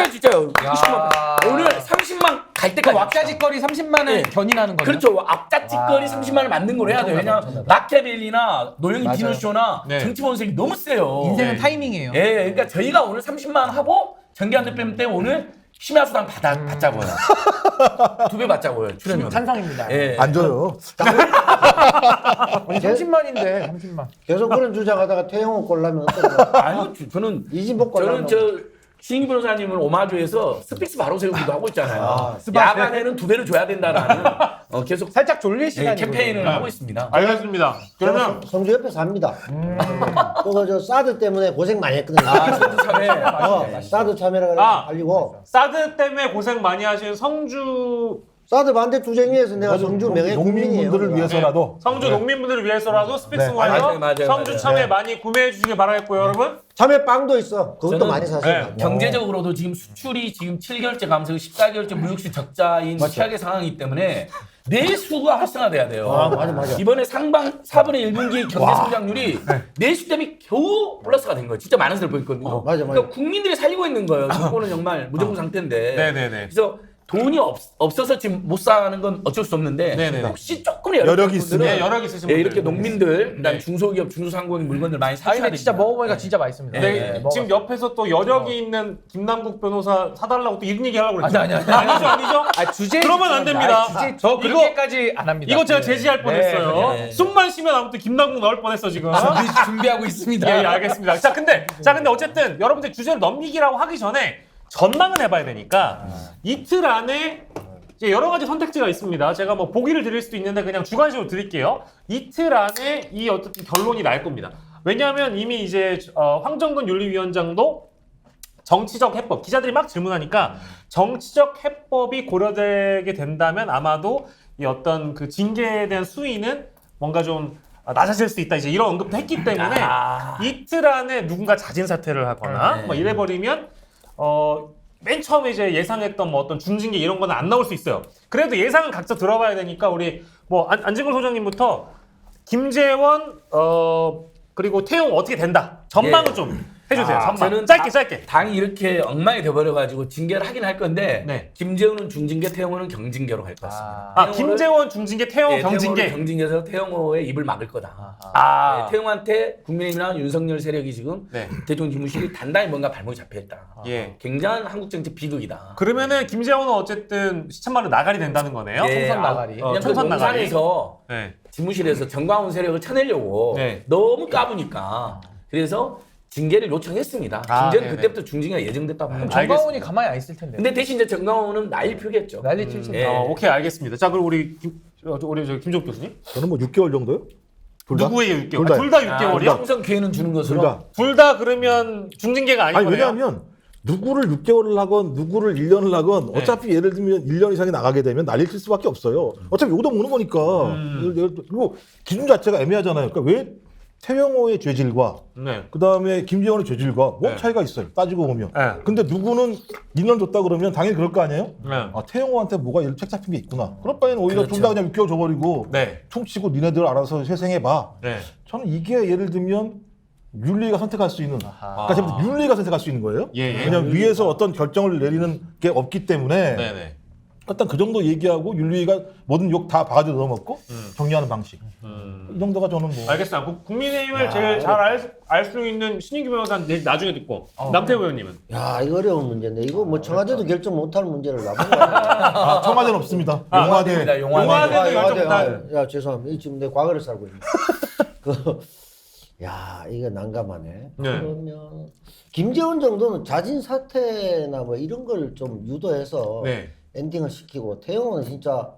진짜요. 29만. 오늘 30만 갈 때까지. 왁자지껄이 30만을 예. 견인하는 거죠. 그렇죠. 앞자찌거리 30만을 맞는 걸 해야 돼요. 왜냐면 마키아벨리나 노영희 맞아요. 디노쇼나 네. 정치 본색이 너무 세요. 인생은 네. 타이밍이에요. 예, 그러니까 저희가 오늘 30만 하고 정기한대 때문에 오늘 심야수당 받자고요. 2배 받자고요. 출연료. 찬성입니다. 예. 안 줘요. 30만인데 30만. 계속 그런 주장하다가 태영호 꼴라면 어떨까? 아니요, 저는 이진복 저는 꼴라면 신기 변호사님을 오마주해서 스픽스 바로 세우기도 하고 있잖아요. 스파스. 야간에는 2배를 줘야 된다라는 계속 살짝 졸릴 시간이 캠페인을 하고 있습니다. 알겠습니다. 그러면 성주 옆에서 합니다. 그거 저 사드 때문에 고생 많이 했거든요. 소주 참외. 사드 참여라 그래 알리고 사드 때문에 고생 많이 하신 성주 사드 반대 투쟁위에서 내가 성주 명예 국민이에요. 농민분들을 위해서라도 성주 농민분들을 위해서라도 스픽스몰에서 맞아요. 성주 참외 많이 구매해 주시길 바라겠고요, 여러분. 참외 빵도 있어. 그것도 저는, 많이 사세요. 경제적으로도 지금 수출이 지금 7개월째 감소고 14개월째 무역시 적자인 최악의 상황이기 때문에 내수가 활성화돼야 돼요. 맞아. 이번에 상반 4분의 1분기 경제 성장률이 내수 대비 겨우 플러스가 된 거예요. 진짜 많은 데를 보였거든요. 맞아. 그러니까 국민들이 살리고 있는 거예요. 정권은 정말 무정부 상태인데. 네네네. 그래서 돈이 없어서 지금 못 사는 건 어쩔 수 없는데 네네. 혹시 조금 여력이 있으면. 네, 여력 있으신 예, 분들. 이렇게 농민들, 그다음 네. 중소기업, 중소상공인 물건들 많이 아니 사셔야 근데 진짜 됩니다. 먹어보니까 진짜 맛있습니다. 네, 지금 옆에서 또 여력이 있는 김남국 변호사 사달라고 또 이런 얘기 하려고 그랬죠. 아니. 아니죠. 주제 그러면 안 됩니다. 저 그렇게까지 안 합니다. 이거 제가 제지할 뻔했어요. 네. 숨만 쉬면 아무튼 김남국 나올 뻔했어 지금. 준비하고 있습니다. 예, 알겠습니다. 자, 근데 어쨌든 여러분들 주제를 넘기기라고 하기 전에 전망을 해봐야 되니까 이틀 안에 이제 여러 가지 선택지가 있습니다. 제가 뭐 보기를 드릴 수도 있는데 그냥 주관식으로 드릴게요. 이틀 안에 이 어쨌든 결론이 날 겁니다. 왜냐하면 이미 이제 황정근 윤리위원장도 정치적 해법, 기자들이 막 질문하니까 정치적 해법이 고려되게 된다면 아마도 이 어떤 그 징계에 대한 수위는 뭔가 좀 낮아질 수 있다. 이제 이런 언급도 했기 때문에 이틀 안에 누군가 자진 사퇴를 하거나 뭐 이래버리면 맨 처음에 이제 예상했던 뭐 어떤 중징계 이런 거는 안 나올 수 있어요. 그래도 예상은 각자 들어봐야 되니까 우리 뭐 안진걸 소장님부터 김재원 그리고 태용 어떻게 된다. 전망을 좀 해주세요. 선방. 저는 짧게. 당이 이렇게 엉망이 돼버려가지고 징계를 하긴 할 건데 네. 김재훈은 중징계, 태영호는 경징계로 갈 것 같습니다. 아, 김재원 중징계, 태영호 경징계. 경징계에서 태영호의 입을 막을 거다. 아, 네, 태영호한테 국민의힘이나 윤석열 세력이 지금 네. 대통령 집무실이 단단히 뭔가 발목이 잡혀있다. 예. 굉장한 한국 정치 비극이다. 그러면은 김재원은 어쨌든 시참말로 나가리 된다는 거네요. 예, 총선 나가리. 그냥 총선 그 나가리. 용산에서 네. 집무실에서 정광훈 세력을 쳐내려고 네. 너무 까부니까 그래서 징계를 요청했습니다. 아, 징계는 네네. 그때부터 중징계가 예정됐다고 합니다. 정광훈이 가만히 안 있을 텐데. 근데 대신 이제 정광훈은 난리 피우겠죠. 난리 칠 텐데. 예. 오케이 알겠습니다. 자 그럼 우리 김종 교수님 저는 뭐 6개월 정도요? 둘 다? 누구예요 6개월? 둘 다요. 둘 다 6개월이요? 형성 기회는 주는 둘 것으로. 다. 둘 다 그러면 중징계가 아닌 아니 거네요. 왜냐하면 누구를 6개월을 하건 누구를 1년을 하건 네. 어차피 예를 들면 1년 이상이 나가게 되면 난리를 칠 수밖에 없어요. 어차피 욕도 먹는 거니까. 그리고 기준 자체가 애매하잖아요. 그러니까 왜 태영호의 죄질과 네. 그다음에 김재원의 죄질과 뭔 네. 차이가 있어요. 따지고 보면. 네. 근데 누구는 2년 줬다 그러면 당연히 그럴 거 아니에요? 네. 아, 태영호한테 뭐가 이렇게 책 잡힌 게 있구나. 그럴 바에는 오히려 그렇죠. 둘 다 그냥 6개월 줘버리고 네. 퉁치고 니네들 알아서 회생해봐. 네. 저는 이게 예를 들면 윤리가 선택할 수 있는 아. 그러니까 제가 윤리가 선택할 수 있는 거예요. 예, 예. 그냥 위에서 어떤 결정을 내리는 게 없기 때문에 네네. 일단 그 정도 얘기하고 윤리가 모든 욕 다 바가지 넣어먹고 정리하는 방식. 이 정도가 저는 뭐 알겠습니다. 국민의힘을 제일 잘 알 수 있는 신인규 변호사는 내일 나중에 듣고 남태우 의원님은 야, 이거 어려운 문제인데 이거 뭐 청와대도 결정 못할 문제를 나보고 아, 청와대는 없습니다. 용화대입니다, 용화대. 용화대도 결정 못할. 야, 죄송합니다. 지금 내 과거를 살고 있네. 야, 이거 난감하네. 네. 그러면 김재원 정도는 자진 사퇴나 뭐 이런 걸 좀 유도해서 네. 엔딩을 시키고 태영호는 진짜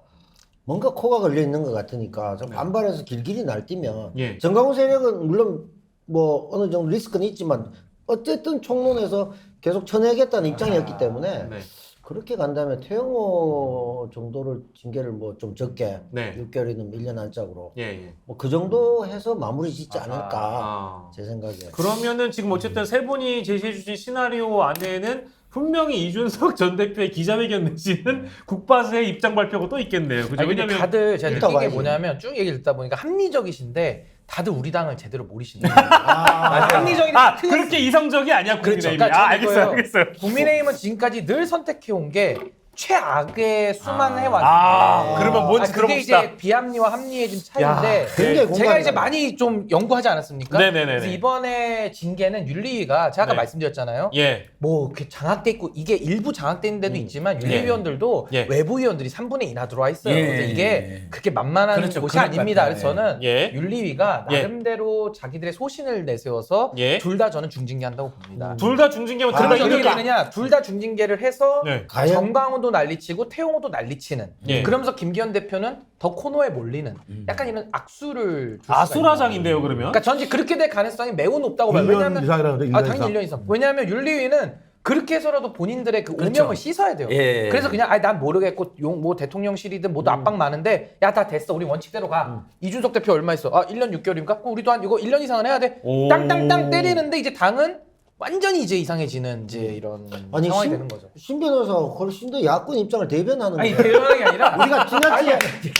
뭔가 코가 걸려 있는 것 같으니까 좀 반발해서 길길이 날뛰면 예. 정강훈 세력은 물론 뭐 어느 정도 리스크는 있지만 어쨌든 총론에서 계속 쳐내겠다는 입장이었기 때문에 네. 그렇게 간다면 태영호 정도를 징계를 뭐 좀 적게 네. 6개월이든 1년 안짝으로 예, 예. 뭐 그 정도 해서 마무리 짓지 않을까 아. 제 생각에. 그러면은 지금 어쨌든 세 분이 제시해 주신 시나리오 안에는 분명히 이준석 전 대표의 기자회견 내지는 국바스의 입장 발표가 또 있겠네요. 그죠? 아니, 근데 왜냐면 다들 제가 일단 느낀 게 와야지. 뭐냐면 쭉 얘기 듣다 보니까 합리적이신데 다들 우리 당을 제대로 모르시는 거예요. 합리적인 그렇게 이성적이 아니야 그렇죠. 국민의힘이. 그러니까 저는 알겠어요, 이거예요. 알겠어요. 국민의힘은 지금까지 늘 선택해온 게 최악의 수만 해왔는데 그러면 뭔지 그게 들어봅시다. 이제 비합리와 합리의 좀 차이인데 굉장히 제가 공감이 이제 가요. 많이 좀 연구하지 않았습니까? 네네네네. 그래서 이번에 징계는 윤리위가 제가 아까 네. 말씀드렸잖아요. 예. 뭐 이렇게 장악돼 있고 이게 일부 장악돼 있는 데도 있지만 윤리위원들도 예. 외부위원들이 3분의 2나 들어와 있어요. 예. 그래서 이게 그렇게 만만한 그렇죠. 곳이 그럴 것 아닙니다. 같아요. 그래서 저는 예. 윤리위가 예. 나름대로 자기들의 소신을 내세워서 예. 둘 다 저는 중징계한다고 봅니다. 둘 다 중징계면 그러면 둘다 어떻게 이렇게 되느냐? 둘 다 중징계를 해서 네. 과연? 정광훈도 난리치고 태용호도 난리치는. 예. 그러면서 김기현 대표는 더 코너에 몰리는. 약간 이런 악수를 줄 수가 아수라장인데요, 그러면? 그러니까 전지 그렇게 될 가능성이 매우 높다고 봐요. 1년 왜냐하면 이상이라는데 1년 당연히 이상. 1년 이상. 왜냐하면 윤리위는 그렇게 해서라도 본인들의 그 그렇죠. 오명을 씻어야 돼요. 예. 그래서 그냥 난 모르겠고 뭐 대통령실이든 뭐도 압박 많은데 야 다 됐어 우리 원칙대로 가. 이준석 대표 얼마 있어? 1년 6개월입니까? 그럼 우리도 한 이거 1년 이상은 해야 돼. 오. 땅땅땅 때리는데 이제 당은 완전히 이제 이상해지는 이제 이런 아니 상황이 되는 거죠. 신 변호사 훨씬 더 야권 입장을 대변하는 아니 거예요. 대변하는 게 아니라 우리가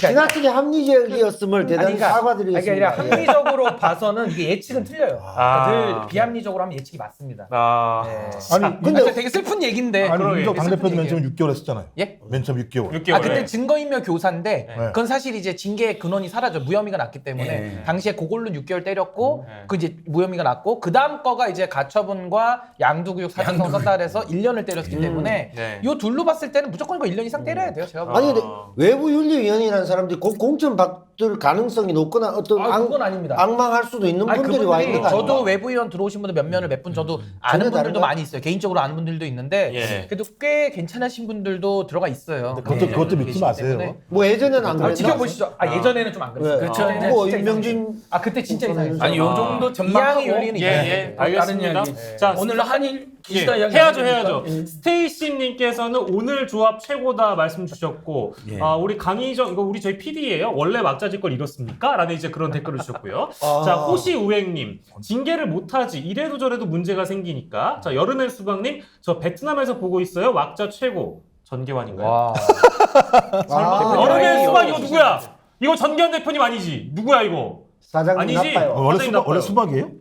지나치게 합리적이었음을 대단히 그러니까 사과드리겠습니다. 그게 아니라 예. 합리적으로 봐서는 이게 예측은 틀려요. 아. 그러니까 늘 비합리적으로 하면 예측이 맞습니다. 아. 네. 아니 근데 되게 슬픈 얘기인데. 아니 그러게. 이준석 당대표도 슬픈 맨 처음 얘기예요. 6개월 했었잖아요. 예? 맨 처음 6개월. 6개월. 그때 증거인멸 교사인데 네. 그건 사실 이제 징계의 근원이 사라져 무혐의가 났기 때문에 네. 당시에 고골로 6개월 때렸고 네. 그 이제 무혐의가 났고 그 다음 거가 이제 가처분과 양두구육 사실상 썼다 그래서 1년을 때렸기 때문에 네. 요 둘로 봤을 때는 무조건 이거 1년 이상 때려야 돼요. 제가 아니 근데 아. 외부 윤리위원이라는 사람들이 공천 받을 가능성이 높거나 어떤 그건 아닙니다. 악망할 수도 있는 아니, 분들이 와 그분들이 있는 거 아닌가? 저도 외부위원 들어오신 분들 몇 면을 몇 분 저도 아는 전혀 분들도 다른가요? 많이 있어요. 개인적으로 아는 분들도 있는데 예. 그래도 꽤 괜찮으신 분들도 들어가 있어요. 그것도 믿지 계시기 마세요. 때문에. 뭐 예전에는 안 그랬나? 지켜보시죠. 예전에는 좀 안 그랬어요. 네. 그렇죠. 그때는 뭐 진짜 임명진 그때 진짜 이상했어요. 아니 요 정도 이양의 전망하고 윤리는 예, 예. 다른 알겠습니다. 이야기. 자, 오늘 한일 예, 기시다 이야기 해야죠, 안 해야죠. 합니까? 예. 스테이시님께서는 오늘 조합 최고다 말씀 주셨고, 예. 우리 강희정, 이거 우리 저희 PD예요. 원래 막자질 걸 잃었습니까? 라는 이제 그런 댓글을 주셨고요. 아. 자, 호시우행님, 징계를 못하지. 이래도 저래도 문제가 생기니까. 자, 여름의 수박님, 저 베트남에서 보고 있어요. 왁자 최고. 전계환인가요? 와. 아, 여름의 아, 수박 이거 이거 누구야? 이거 전계환 대표님 아니지? 누구야 이거? 사장님 아니지? 나빠요. 원래 사장님 수박 원래 나빠요. 수박이에요?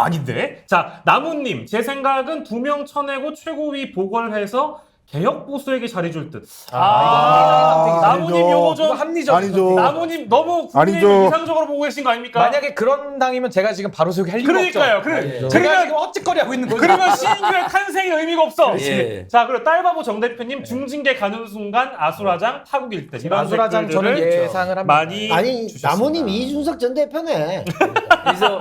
아닌데? 자, 나무님, 제 생각은 2명 쳐내고 최고위 보궐해서 개혁 보수에게 자리 줄 듯. 나무님 아니죠. 요거 좀 이거 합리적. 아니죠. 나무님 너무 아니죠. 국민의힘 이상적으로 보고 계신 거 아닙니까? 만약에 그런 당이면 제가 지금 바로 소개할 이유가 그러니까요. 없죠. 그래. 제가 지금 헛짓거리 하고 있는 거죠. 그러면 시인교의 탄생의 의미가 없어. 예. 자, 그리고 딸바보 정 대표님 중징계 가는 순간 아수라장 파국일 듯. 이런 아수라장 저는 댓글들을 예상을 합니다. 많이 아니 주셨습니다. 나무님 이준석 전 대표네. 그래서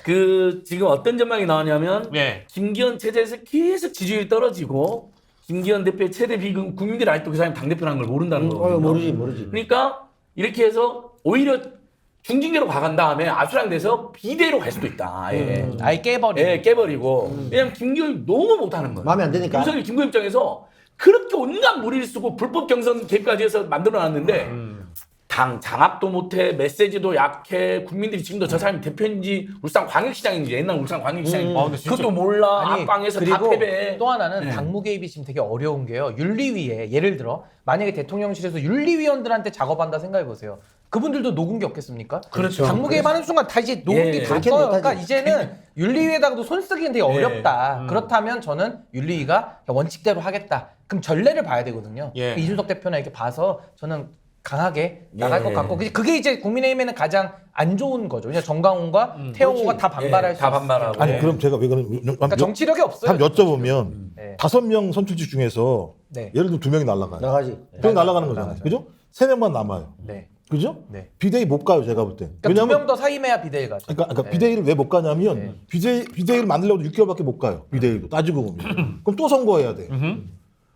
그 지금 어떤 전망이 나오냐면 예. 김기현 체제에서 계속 지지율이 떨어지고 김기현 대표의 최대 비극 국민들이 아직도 그 사람이 당대표라는 걸 모른다는 거거든요. 모르지. 그러니까 이렇게 해서 오히려 중징계로 가간 다음에 아수랑 돼서 비대로 갈 수도 있다. 아예. 아예 깨버리고. 예, 깨버리고. 왜냐면 김기현이 너무 못하는 거예요. 마음에 안 드니까. 윤석열 김기현 입장에서 그렇게 온갖 무리를 쓰고 불법 경선 개입까지 해서 만들어놨는데 당 장악도 못해, 메시지도 약해, 국민들이 지금도 저 사람이 대표인지 울산 광역시장인지 옛날 울산 광역시장인지 근데 진짜- 그것도 몰라. 아니, 안방에서 다 그리고 패배. 또 하나는 네. 당무 개입이 지금 되게 어려운 게요. 윤리위에 예를 들어 만약에 대통령실에서 윤리위원들한테 작업한다 생각해 보세요. 그분들도 녹은 게 없겠습니까? 그렇죠. 당무 개입하는 순간 다 이제 녹은 예, 게 다 그렇게 떠요. 못하지. 그러니까 이제는 윤리위에다가도 손 쓰기는 되게 어렵다. 그렇다면 저는 윤리위가 원칙대로 하겠다. 그럼 전례를 봐야 되거든요. 예. 이준석 대표나 이렇게 봐서 저는 강하게 나갈 예. 것 같고 그게 이제 국민의힘에는 가장 안 좋은 거죠. 왜냐 정강훈과 태용호가 다 반발할 예, 수 다 있어요. 반발하고. 아니 네. 그럼 제가 왜 그런 그러니까 정치력이 없어요. 한번 여쭤보면 네. 5명 선출직 중에서 네. 예를 들면 2명이 날아가요. 나가지. 2명 날아가는 거잖아요. 그죠? 3명만 남아요. 네. 그죠? 네. 비대위 못 가요, 제가 볼 때. 그러니까 2명 더 사임해야 비대위 가죠. 그러니까 네. 비대위를 왜 못 가냐면 네. 비대위를 만들려고 6개월밖에 못 가요. 비대위도 따지고 보면. 그럼 또 선거해야 돼.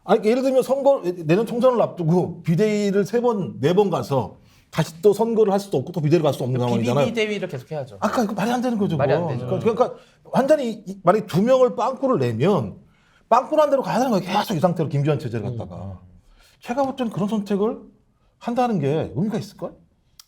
아니 예를 들면 선거 내년 총선을 앞두고 비대위를 3번, 4번 가서 다시 또 선거를 할 수도 없고 또 비대위를 갈 수 없는 상황이잖아요. 비비대위를 계속 해야죠. 아까 이거 말이 안 되는 거죠. 말이 그거. 안 되죠. 그러니까 완전히 만약에 2명을 빵꾸를 내면 빵꾸난 대로 가야 되는 거예요. 계속 이 상태로 김기현 체제를 갖다가. 제가 볼 때는 그런 선택을 한다는 게 의미가 있을걸?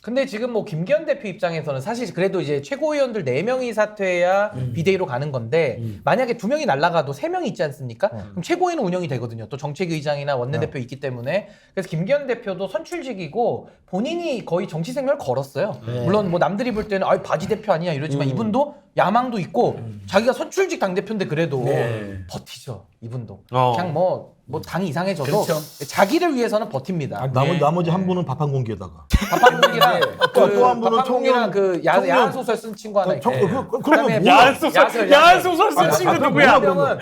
근데 지금 뭐 김기현 대표 입장에서는 사실 그래도 이제 최고위원들 4명이 사퇴해야 비대위로 가는 건데 만약에 2명이 날아가도 3명이 있지 않습니까? 그럼 최고위는 운영이 되거든요. 또 정책의장이나 원내대표 있기 때문에 그래서 김기현 대표도 선출직이고 본인이 거의 정치 생명을 걸었어요. 물론 뭐 남들이 볼 때는 바지 대표 아니냐 이러지만 이분도 야망도 있고 자기가 선출직 당대표인데 그래도 네. 버티죠. 이분도. 어. 그냥 뭐 당이 이상해져도 그렇죠. 자기를 위해서는 버팁니다. 나머지 한 분은 밥 한 공기에다가. 박한국이랑 또 한 분은 박한국이랑 그 청년. 야한 소설 쓴 친구 하나 있고. 그러면 뭐- 야한 소설 쓴 아, 친구 아, 누구야? 한 명은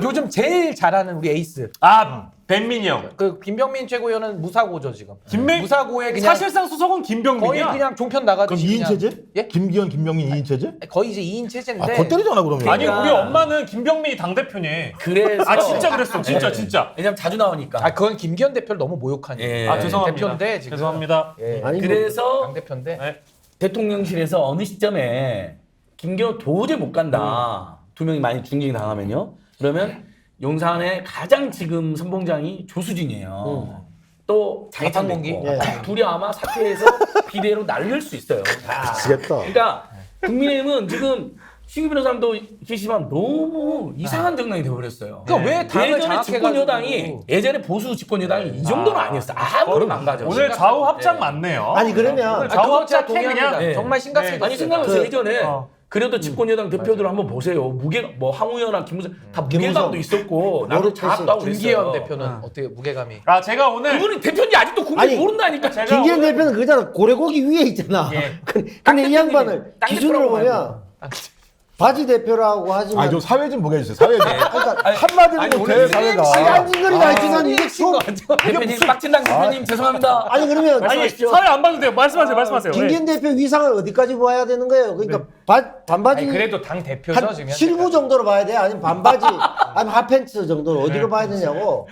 요즘 제일 잘하는 우리 에이스. 아, 벤민이 형. 그 김병민 최고위원은 무사고죠 지금. 김민- 무사고에 그냥 사실상 수석은 거의 김병민이야. 그냥 종편 나가도 그럼 2인 체제? 예? 김기현, 김명민 2인 체제? 거의 이제 2인 체제인데. 아, 거 때리잖아 그러면. 아니 그러니까- 우리 엄마는 김병민이 당 대표니. 그래서 아 진짜 그랬어. 진짜 네. 진짜. 왜냐면 자주 나오니까. 그건 김기현 대표를 너무 모욕하니. 예. 아 죄송합니다. 대표인데 지금. 죄송합니다. 예. 아니 그래서 당 대표인데. 네. 대통령실에서 어느 시점에 김기현 도저히 못 간다. 2명이 많이 중징 당하면요. 그러면 용산의 가장 지금 선봉장이 조수진이에요. 또 장애찬도 박한공기? 있고. 예. 둘이 아마 사퇴해서 비대로 날릴 수 있어요. 미치겠다. 그러니까 국민의힘은 지금 신규 변호사님도 계시지만 너무 이상한 정당이 되어버렸어요. 그러니까 왜 당을 예전에 장악해가지고- 집권 여당이 예전에 보수 집권 여당이 이 정도는 아니었어. 아무리 망가져. 오늘 좌우 합작 맞네요. 아니 그러면 오늘 아, 좌우 그거 제가 합작 동의합니다. 그냥. 예. 정말 심각해졌어요. 아니 생각해보세요. 예전에 그래도 집권 여당 대표들 한번 보세요. 뭐 황우여나 김무성 다 무게감도 있었고 나도 노릇했어요. 장악하고 김기현 그랬어요. 대표는 어떻게 무게감이? 아 제가 오늘 그분이 대표인지 아직도 국민 아니, 모른다니까. 제가 김기현 오늘- 대표는 그잖아 고래고기 위에 있잖아. 예. 근데 이 양반을 땅 기준으로 대표라고 보면 바지 대표라고 하지만 아니 좀 사회 좀 보게 해주세요. 사회 좀. 그러니까 한마디로 못해 사회가. 시간징거리가 하여튼 이게 좀 대표님 박진당 대표님 죄송합니다. 아니 그러면 아니 말씀하십시오. 사회 안 봐도 돼요. 말씀하세요. 말씀하세요. 김기현 대표 위상을 어디까지 봐야 되는 거예요? 그러니까 반바지 아니 그래도 당 대표죠 한 지금. 7부 정도로 봐야 돼? 아니면 반바지 아니면 핫팬츠 정도로 어디로 봐야 되냐고?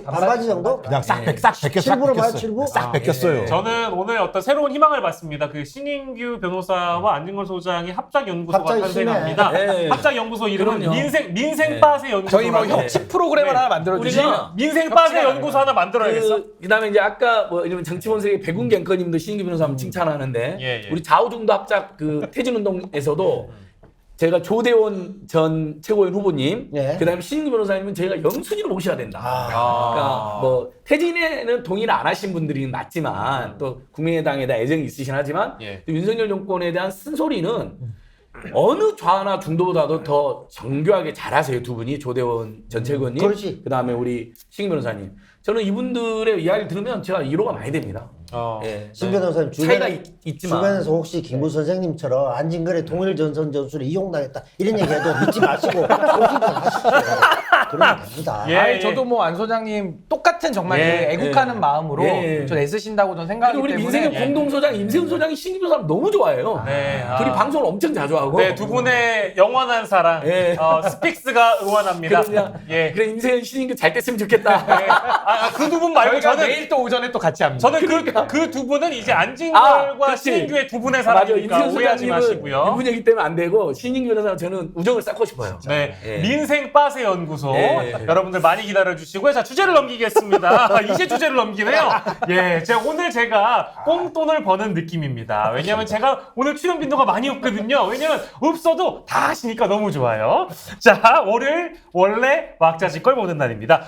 반바지 정도? 그냥 싹 벗겼어. 7부로 봐요 7부? 싹 벗겼어요. 저는 오늘 어떤 새로운 희망을 봤습니다. 그 신인규 변호사와 안진걸 소장의 합작 연구소가 갑자기 탄생합니다. 네. 합작 연구소 이름은 그럼요. 민생 빠세 연구소. 저희 뭐 협치 프로그램을 하나 만들어 주시면 우리가 민생 빠세 연구소 하나 만들어야겠어. 그다음에 이제 아까 뭐 이런 정치본색의 백운갱커님도 신인규 변호사님 칭찬하는데 예, 예. 우리 좌우중도 합작 그 태진운동에서도 제가 조대원 전 최고위원 후보님, 예. 그다음에 신인규 변호사님은 저희가 영순위로 모셔야 된다. 아. 그러니까 뭐 태진에는 동의를 안 하신 분들이 맞지만 또 국민의당에 대한 애정이 있으신 하지만 예. 또 윤석열 정권에 대한 쓴소리는 어느 좌나 중도보다도 더 정교하게 잘하세요 두 분이 조대원 전채권님, 그렇지. 그다음에 우리 신 변호사님. 저는 이분들의 이야기를 들으면 제가 위로가 많이 됩니다. 예. 신 변호사님 차이가 주변에, 있지만 주변에서 혹시 김구 선생님처럼 안진걸의 통일전선 전술에 이용당했다 이런 얘기해도 믿지 마시고 소식만 하십시오. 그러면 됩니다. 예. 아니 저도 뭐 안 소장님 똑같은 정말 예, 그 애국하는 예. 마음으로 예. 전 애쓰신다고 저는 생각하기 그리고 우리 때문에 민생의 공동소장 임세훈 소장이 신김 변호사 너무 좋아해요. 네, 둘이 방송을 엄청 자주 하고. 네, 두 분의 영원한 사랑, 예. 스픽스가 응원합니다. 그래 임세훈 신임규 잘 됐으면 좋겠다. 네. 그 두 분 말고 저희가 저는 내일 또 오전에 또 같이 합니다. 저는 그 두 분은 이제 안진걸과 그렇지. 신인규의 두 분의 맞아요. 사랑이니까 임세훈 오해하지 소장님은 마시고요. 이분 얘기 때문에 안 되고 신임규 변호사 저는 우정을 쌓고 싶어요. 네, 예. 민생 빠세 연구소 예. 여러분들 많이 기다려 주시고요. 자, 주제를 넘기겠습니다. 이제 주제를 넘기네요. 예, 오늘 제가 꽁돈을 버는 느낌입니다. 왜냐하면 제가 오늘 출연 빈도가 많이 없거든요. 왜냐면 없어도 다 하시니까 너무 좋아요. 자, 월요일 원래 왁자지껄 보는 날입니다.